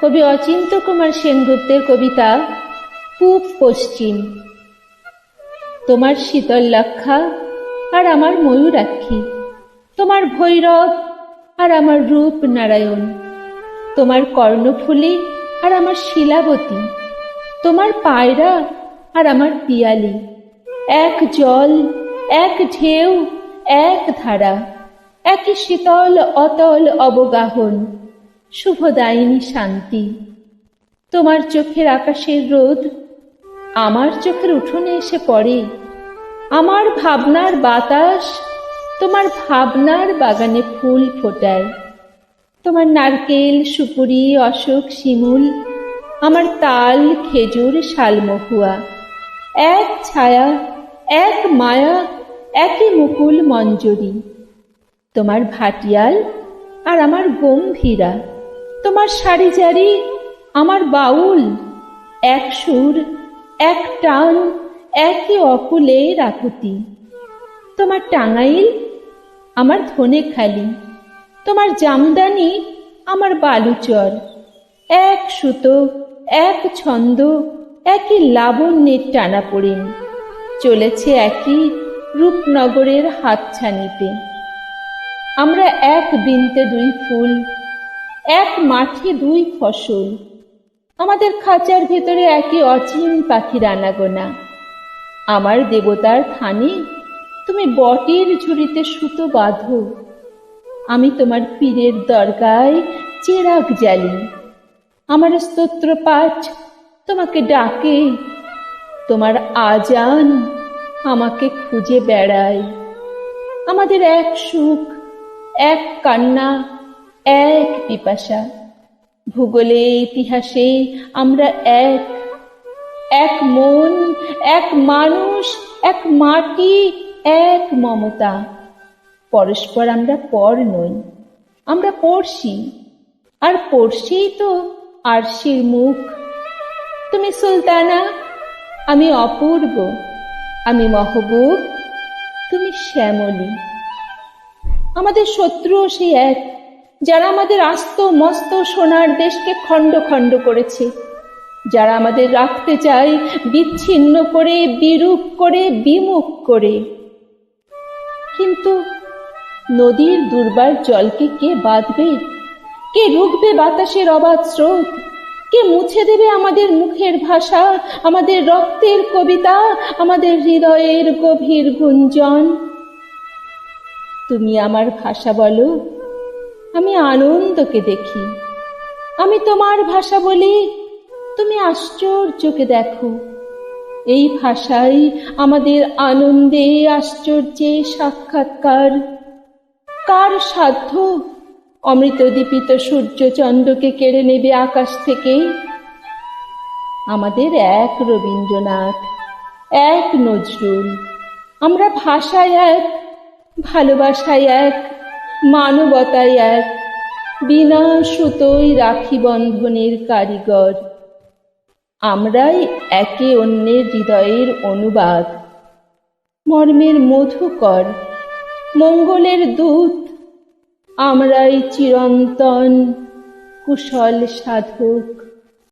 কবি অচিন্ত্য কুমার সেনগুপ্তের কবিতা পূব পশ্চিম। তোমার শীতল লক্ষা আর আমার ময়ূরাক্ষী, তোমার ভৈরব আর আমার রূপ নারায়ণ, তোমার কর্ণফুলী আর আমার শিলাবতী, তোমার পায়রা আর আমার পিয়ালি, এক জল, এক ঢেউ, এক ধারা, একই শীতল অতল অবগাহন, শুভদায়িনী শান্তি। তোমার চোখের আকাশের রোদ আমার চোখের উঠোনে এসে পড়ে, আমার ভাবনার বাতাস তোমার ভাবনার বাগানে ফুল ফোটায়। তোমার নারকেল, সুপুরি, অশোক, শিমুল, আমার তাল, খেজুর, শালমহুয়া, এক ছায়া, এক মায়া, একই মুকুল মঞ্জরি। তোমার ভাটিয়াল আর আমার গম্ভীরা, তোমার সারিজারি, আমার বাউল, এক সুর, এক টান, একই অকুলের আকুতি। তোমার টাঙ্গাইল, আমার ধনেখালি, তোমার জামদানি, আমার বালুচর, এক সুতো, এক ছন্দ, একই লাবণ্যের টানাপোড়েন, চলেছে একই রূপনগরের হাতছানিতে। আমরা এক বৃন্তে দুই ফুল, এক মাঠে দুই ফসল, আমাদের খাঁচার ভেতরে একই অচিন পাখির আনাগোনা। আমার দেবতার থানে তুমি বটের ঝুড়িতে সুতো বাঁধো, আমি তোমার পীরের দরগায় চেরাগ জ্বালি। আমার স্তোত্র পাঠ তোমাকে ডাকে, তোমার আজান আমাকে খুঁজে বেড়ায়। আমাদের এক সুখ, এক কান্না, এক পিপাসা, ভূগোলে ইতিহাসে আমরা এক, এক মন, এক মানুষ, এক মাটি, এক মমতা। পরস্পর আমরা পর নই, আমরা পড়শি, আর পড়শিই তো আরশির মুখ। তুমি সুলতানা, আমি অপূর্ব, আমি মহবুব, তুমি শ্যামলী। আমাদের শত্রুও সেই এক, যারা আমাদের আস্ত মস্ত সোনার দেশকে খণ্ড খণ্ড করেছে, যারা আমাদের রাখতে চায় বিচ্ছিন্ন করে, বিরূপ করে, বিমুখ করে। কিন্তু নদীর দুর্বার জলকে কে বাঁধবে? কে রুখবে বাতাসের অবাধ স্রোত? কে মুছে দেবে আমাদের মুখের ভাষা, আমাদের রক্তের কবিতা, আমাদের হৃদয়ের গভীর গুঞ্জন? তুমি আমার ভাষা বলো, আমি আনন্দকে দেখি। আমি তোমার ভাষা বলি, তুমি আশ্চর্যকে দেখো। এই ভাষাই আমাদের আনন্দে, আশ্চর্যে সাক্ষাৎকার। কার সাধ্য অমৃতদীপিত সূর্যচন্দ্রকে কেড়ে নেবে আকাশ থেকে? আমাদের এক রবীন্দ্রনাথ, এক নজরুল। আমরা ভাষায় এক, ভালোবাসায় এক, মানবতায় এক, বিনা সুতোই রাখি বন্ধনের কারিগর। আমরাই একে অন্যের হৃদয়ের অনুবাদ, মর্মের মধুকর, মঙ্গলের দূত। আমরাই চিরন্তন কুশল সাধক।